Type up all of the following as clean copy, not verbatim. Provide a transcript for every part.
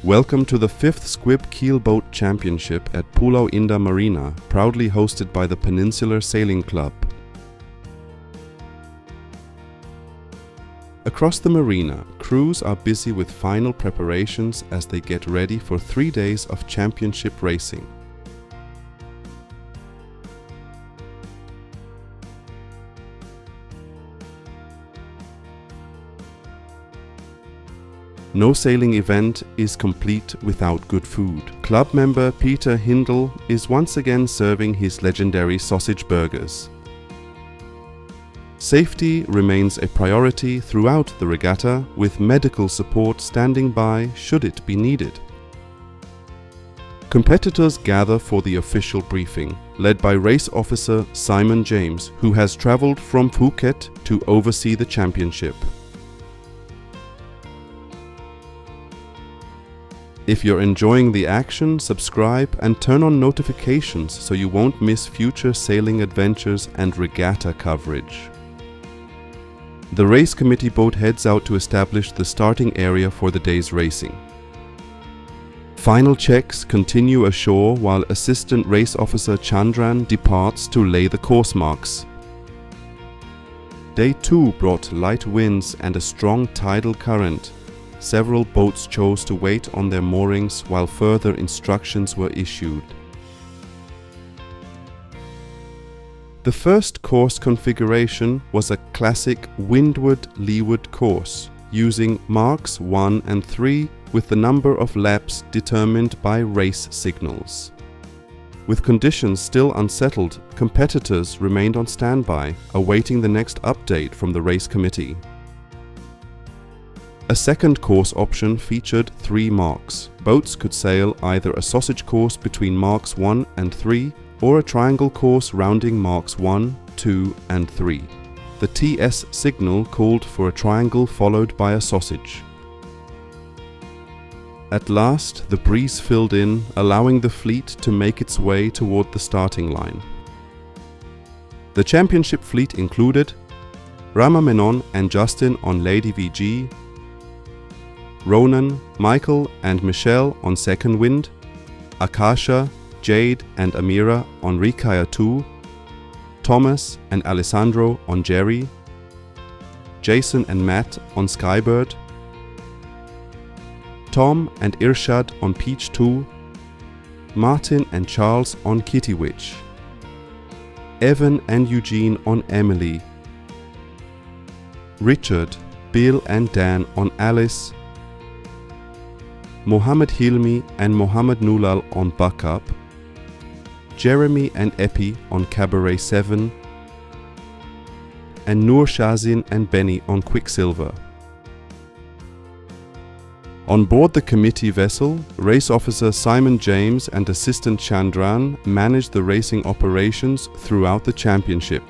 Welcome to the 5th Squib Keelboat Championship at Pulau Indah Marina, proudly hosted by the Peninsular Sailing Club. Across the marina, crews are busy with final preparations as they get ready for 3 days of championship racing. No sailing event is complete without good food. Club member Peter Hindle is once again serving his legendary sausage burgers. Safety remains a priority throughout the regatta, with medical support standing by should it be needed. Competitors gather for the official briefing, led by race officer Simon James, who has travelled from Phuket to oversee the championship. If you're enjoying the action, subscribe and turn on notifications so you won't miss future sailing adventures and regatta coverage. The race committee boat heads out to establish the starting area for the day's racing. Final checks continue ashore while Assistant Race Officer Chandran departs to lay the course marks. Day 2 brought light winds and a strong tidal current. Several boats chose to wait on their moorings while further instructions were issued. The first course configuration was a classic windward-leeward course, using marks 1 and 3 with the number of laps determined by race signals. With conditions still unsettled, competitors remained on standby, awaiting the next update from the race committee. A second course option featured 3 marks. Boats could sail either a sausage course between marks 1 and 3 or a triangle course rounding marks 1, 2 and 3. The TS signal called for a triangle followed by a sausage. At last, the breeze filled in, allowing the fleet to make its way toward the starting line. The championship fleet included Rama Menon and Justin on Lady VG, Ronan, Michael and Michelle on second wind, Akasha, Jade and Amira on Recaa 2, Thomas and Alessandro on Jerry, Jason and Matt on Skybird, Tom and Irshad on Peach 2, Martin and Charles on Kitty Witch, Evan and Eugene on Emily, Richard, Bill and Dan on Alice, Mohammed Hilmi and Mohammed Nulal on Backup, Jeremy and Epi on Cabaret 7, and Noor Shazin and Benny on Quicksilver. On board the committee vessel, race officer Simon James and assistant Chandran managed the racing operations throughout the championship.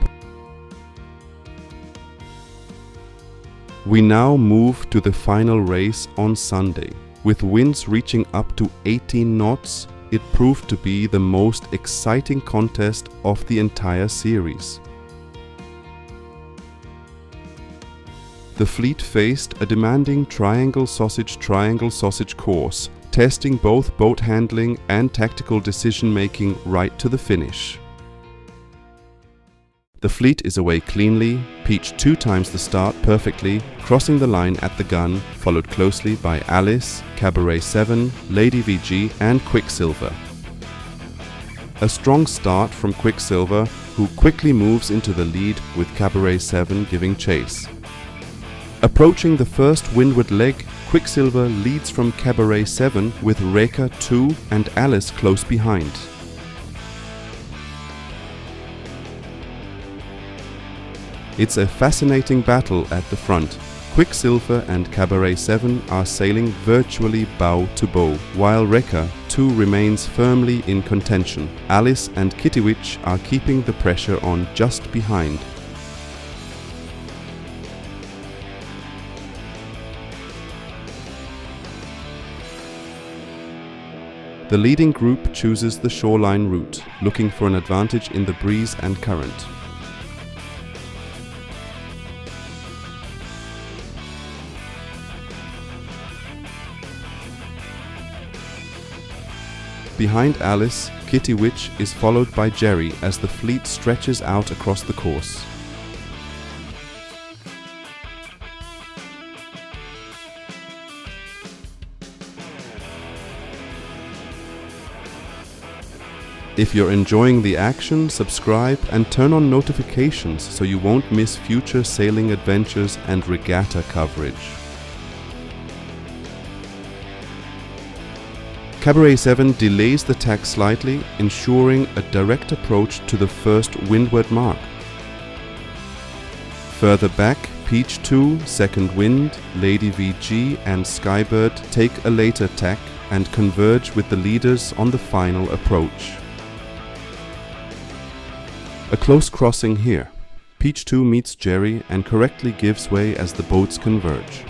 We now move to the final race on Sunday. With winds reaching up to 18 knots, it proved to be the most exciting contest of the entire series. The fleet faced a demanding triangle sausage course, testing both boat handling and tactical decision-making right to the finish. The fleet is away cleanly, Peach 2 times the start perfectly, crossing the line at the gun, followed closely by Alice, Cabaret 7, Lady VG and Quicksilver. A strong start from Quicksilver, who quickly moves into the lead with Cabaret 7 giving chase. Approaching the first windward leg, Quicksilver leads from Cabaret 7 with Recaa 2 and Alice close behind. It's a fascinating battle at the front. Quicksilver and Cabaret 7 are sailing virtually bow to bow, while Recaa 2 remains firmly in contention. Alice and Kittiwitch are keeping the pressure on just behind. The leading group chooses the shoreline route, looking for an advantage in the breeze and current. Behind Alice, Kitty Witch is followed by Jerry as the fleet stretches out across the course. If you're enjoying the action, subscribe and turn on notifications so you won't miss future sailing adventures and regatta coverage. Cabaret 7 delays the tack slightly, ensuring a direct approach to the first windward mark. Further back, Peach 2, Second Wind, Lady VG and Skybird take a later tack and converge with the leaders on the final approach. A close crossing here. Peach 2 meets Jerry and correctly gives way as the boats converge.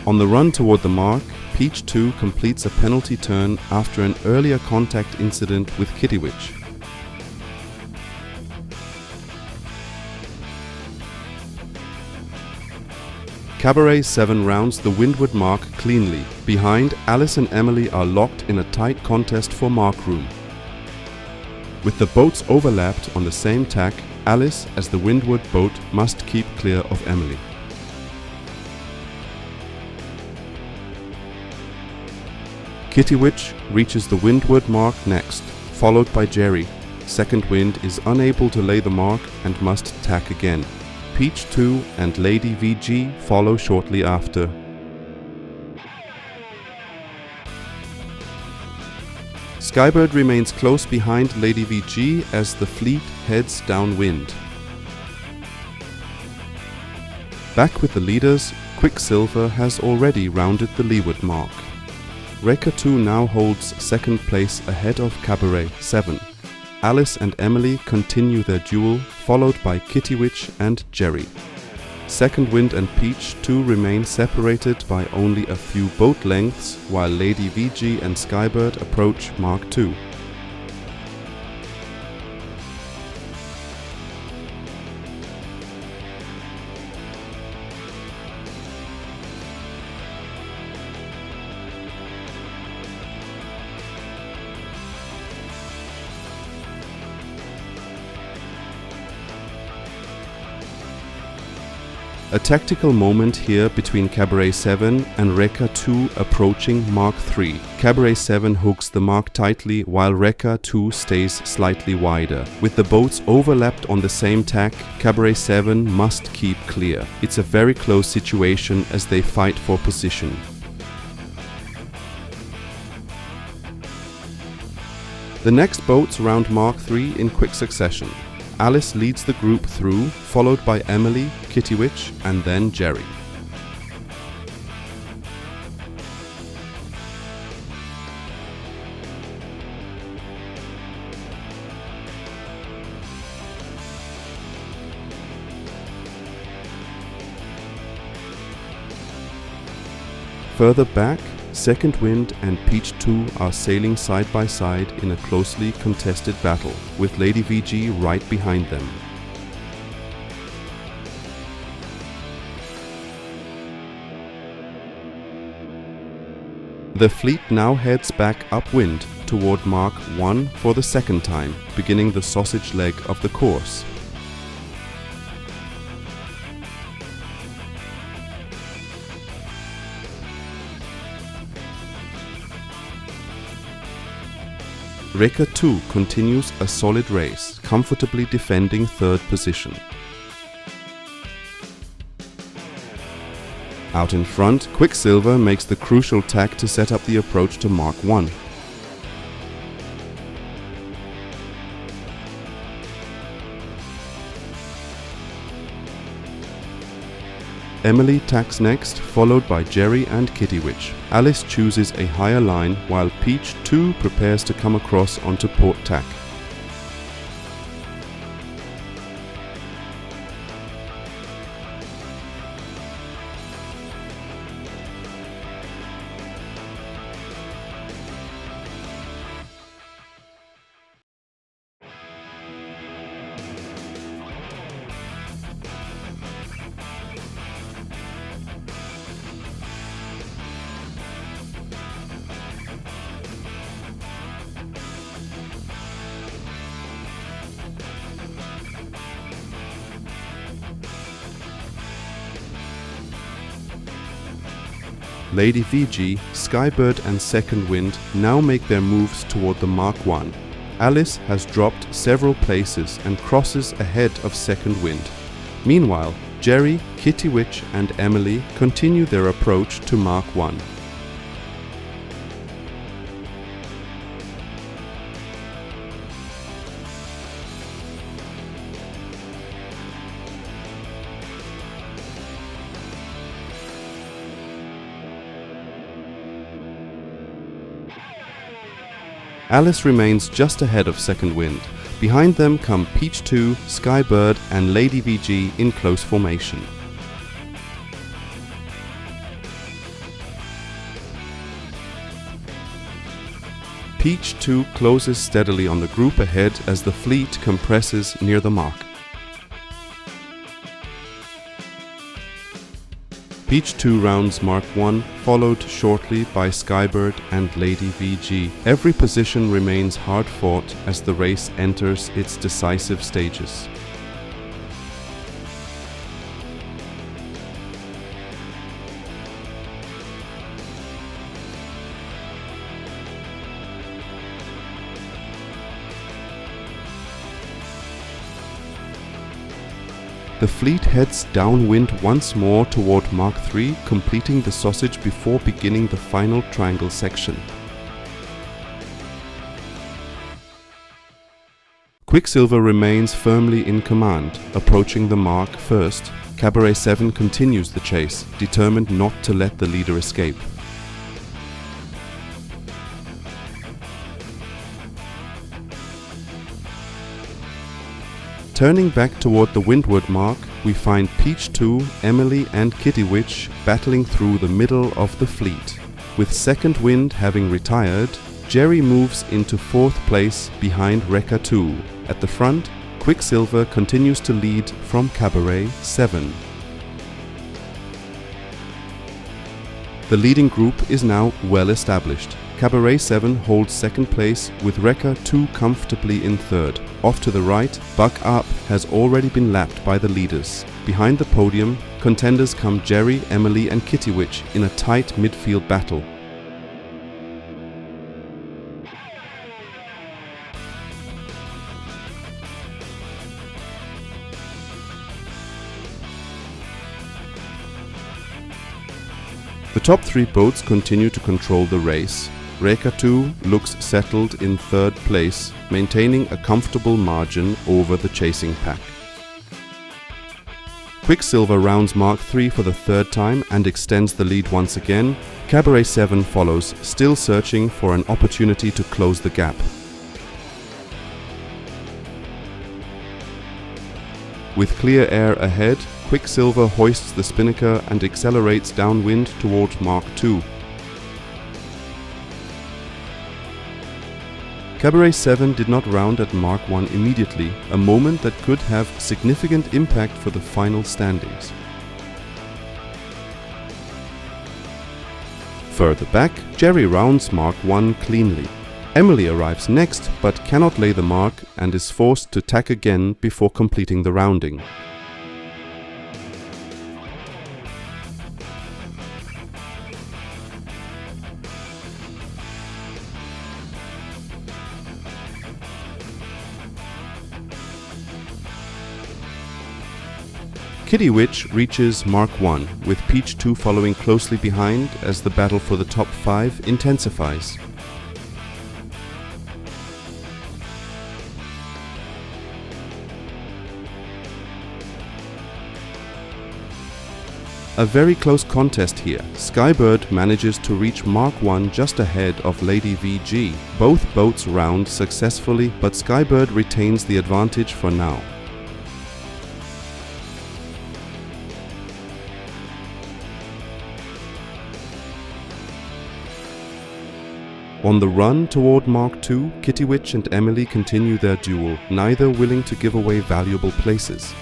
On the run toward the mark, Peach 2 completes a penalty turn after an earlier contact incident with Kitty Witch. Cabaret 7 rounds the windward mark cleanly. Behind, Alice and Emily are locked in a tight contest for mark room. With the boats overlapped on the same tack, Alice, as the windward boat, must keep clear of Emily. Kitty Witch reaches the windward mark next, followed by Jerry. Second Wind is unable to lay the mark and must tack again. Peach 2 and Lady VG follow shortly after. Skybird remains close behind Lady VG as the fleet heads downwind. Back with the leaders, Quicksilver has already rounded the leeward mark. Recaa 2 now holds second place ahead of Cabaret 7. Alice and Emily continue their duel, followed by Kitty Witch and Jerry. Second Wind and Peach 2 remain separated by only a few boat lengths, while Lady VG and Skybird approach Mark 2. A tactical moment here between Cabaret 7 and Recaa 2 approaching Mark 3. Cabaret 7 hooks the mark tightly while Recaa 2 stays slightly wider. With the boats overlapped on the same tack, Cabaret 7 must keep clear. It's a very close situation as they fight for position. The next boats round Mark 3 in quick succession. Alice leads the group through, followed by Emily, Kitty Witch and then Jerry. Further back, Second Wind and Peach 2 are sailing side by side in a closely contested battle, with Lady VG right behind them. The fleet now heads back upwind toward Mark 1 for the second time, beginning the sausage leg of the course. Recaa 2 continues a solid race, comfortably defending third position. Out in front, Quicksilver makes the crucial tack to set up the approach to Mark 1. Emily tacks next, followed by Jerry and Kitty Witch. Alice chooses a higher line, while Peach 2 prepares to come across onto port tack. Lady VG, Skybird and Second Wind now make their moves toward the Mark 1. Alice has dropped several places and crosses ahead of Second Wind. Meanwhile, Jerry, Kitty Witch and Emily continue their approach to Mark 1. Alice remains just ahead of Second Wind. Behind them come Peach 2, Skybird and Lady VG in close formation. Peach 2 closes steadily on the group ahead as the fleet compresses near the mark. Peach 2 rounds Mark 1, followed shortly by Skybird and Lady VG. Every position remains hard fought as the race enters its decisive stages. The fleet heads downwind once more toward Mark 3, completing the sausage before beginning the final triangle section. Quicksilver remains firmly in command, approaching the mark first. Cabaret 7 continues the chase, determined not to let the leader escape. Turning back toward the windward mark, we find Peach 2, Emily and Kitty Witch battling through the middle of the fleet. With Second Wind having retired, Jerry moves into 4th place behind Recaa 2. At the front, Quicksilver continues to lead from Cabaret 7. The leading group is now well established. Cabaret 7 holds 2nd place with Recaa 2 comfortably in 3rd. Off to the right, Buck Up has already been lapped by the leaders. Behind the podium, contenders come Jerry, Emily and Kitty Witch in a tight midfield battle. The top 3 boats continue to control the race. Recaa 2 looks settled in 3rd place, maintaining a comfortable margin over the chasing pack. Quicksilver rounds Mark 3 for the 3rd time and extends the lead once again. Cabaret 7 follows, still searching for an opportunity to close the gap. With clear air ahead, Quicksilver hoists the spinnaker and accelerates downwind towards Mark 2. Cabaret 7 did not round at Mark 1 immediately, a moment that could have significant impact for the final standings. Further back, Jerry rounds Mark 1 cleanly. Emily arrives next but cannot lay the mark and is forced to tack again before completing the rounding. Kitty Witch reaches Mark 1, with Peach 2 following closely behind as the battle for the top 5 intensifies. A very close contest here. Skybird manages to reach Mark 1 just ahead of Lady VG. Both boats round successfully, but Skybird retains the advantage for now. On the run toward Mark 2, Kitty Witch and Emily continue their duel, neither willing to give away valuable places.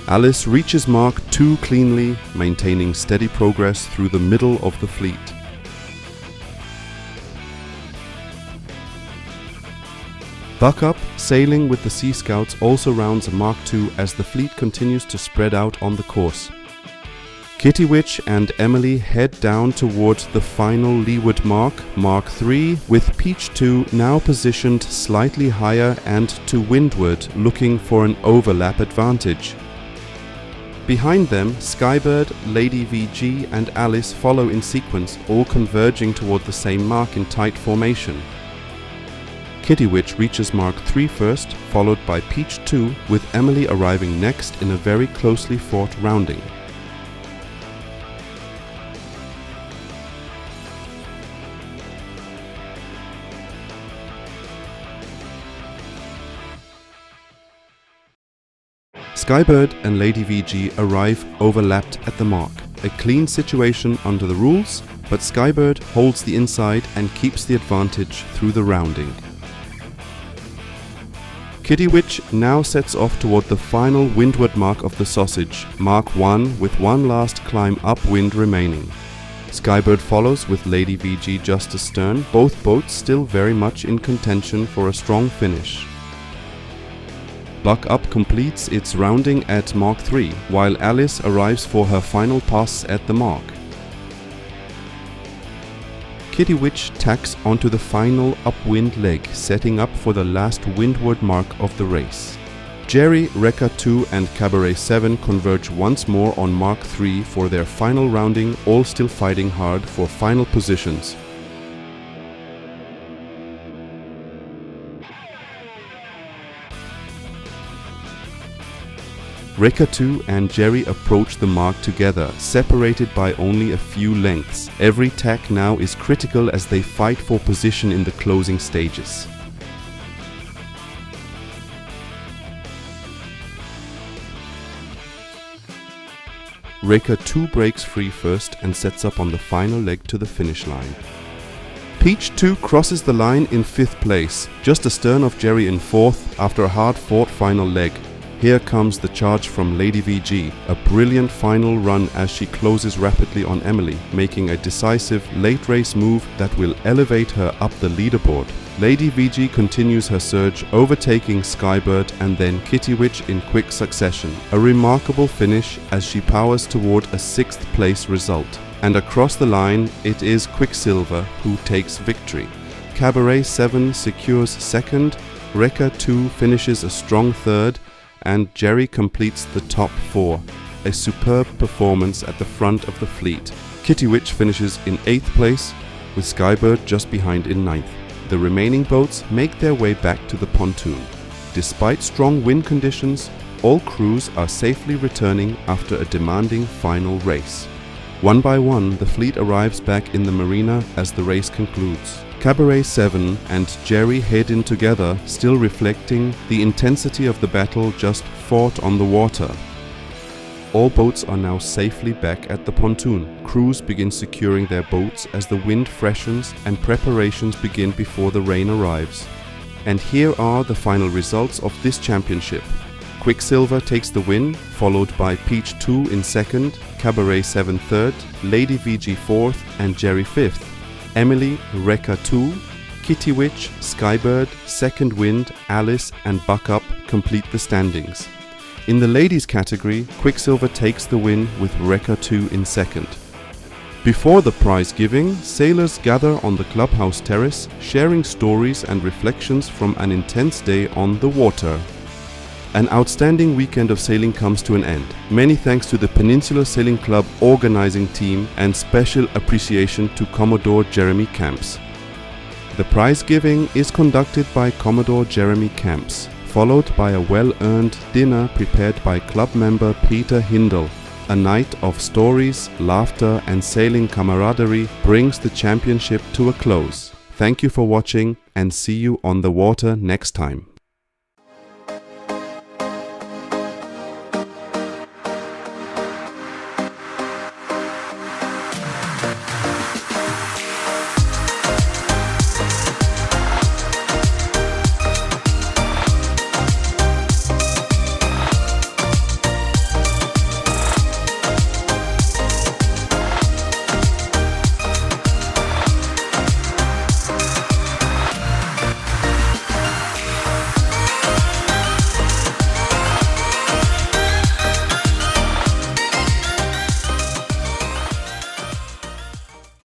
Alice reaches Mark 2 cleanly, maintaining steady progress through the middle of the fleet. Buck Up, sailing with the Sea Scouts, also rounds Mark 2 as the fleet continues to spread out on the course. Kitty Witch and Emily head down towards the final leeward mark, Mark 3, with Peach 2 now positioned slightly higher and to windward, looking for an overlap advantage. Behind them, Skybird, Lady VG and Alice follow in sequence, all converging toward the same mark in tight formation. Kitty Witch reaches Mark 3 first, followed by Peach 2, with Emily arriving next in a very closely fought rounding. Skybird and Lady VG arrive overlapped at the mark. A clean situation under the rules, but Skybird holds the inside and keeps the advantage through the rounding. Kitty Witch now sets off toward the final windward mark of the sausage, Mark 1, with one last climb upwind remaining. Skybird follows with Lady VG just astern, both boats still very much in contention for a strong finish. Buck Up completes its rounding at Mark 3, while Alice arrives for her final pass at the mark. Kitty Witch tacks onto the final upwind leg, setting up for the last windward mark of the race. Jerry, Recaa 2 and Cabaret 7 converge once more on Mark 3 for their final rounding, all still fighting hard for final positions. Recaa 2 and Jerry approach the mark together, separated by only a few lengths. Every tack now is critical as they fight for position in the closing stages. Recaa 2 breaks free first and sets up on the final leg to the finish line. Peach 2 crosses the line in 5th place, just astern of Jerry in 4th after a hard-fought final leg. Here comes the charge from Lady VG, a brilliant final run as she closes rapidly on Emily, making a decisive late race move that will elevate her up the leaderboard. Lady VG continues her surge, overtaking Skybird and then Kitty Witch in quick succession. A remarkable finish as she powers toward a 6th place result. And across the line, it is Quicksilver who takes victory. Cabaret 7 secures 2nd, Recaa 2 finishes a strong 3rd, and Jerry completes the top 4. A superb performance at the front of the fleet. Kitty Witch finishes in 8th place, with Skybird just behind in 9th. The remaining boats make their way back to the pontoon. Despite strong wind conditions, all crews are safely returning after a demanding final race. One by one, the fleet arrives back in the marina as the race concludes. Cabaret 7 and Jerry head in together, still reflecting the intensity of the battle just fought on the water. All boats are now safely back at the pontoon. Crews begin securing their boats as the wind freshens and preparations begin before the rain arrives. And here are the final results of this championship. Quicksilver takes the win, followed by Peach 2 in 2nd, Cabaret 7 3rd, Lady VG 4th and Jerry 5th. Emily, Recaa 2, Kitty Witch, Skybird, Second Wind, Alice and Buck Up complete the standings. In the ladies category, Quicksilver takes the win with Recaa 2 in 2nd. Before the prize giving, sailors gather on the clubhouse terrace, sharing stories and reflections from an intense day on the water. An outstanding weekend of sailing comes to an end. Many thanks to the Peninsular Sailing Club organizing team and special appreciation to Commodore Jeremy Camps. The prize giving is conducted by Commodore Jeremy Camps, followed by a well-earned dinner prepared by club member Peter Hindle. A night of stories, laughter and sailing camaraderie brings the championship to a close. Thank you for watching and see you on the water next time.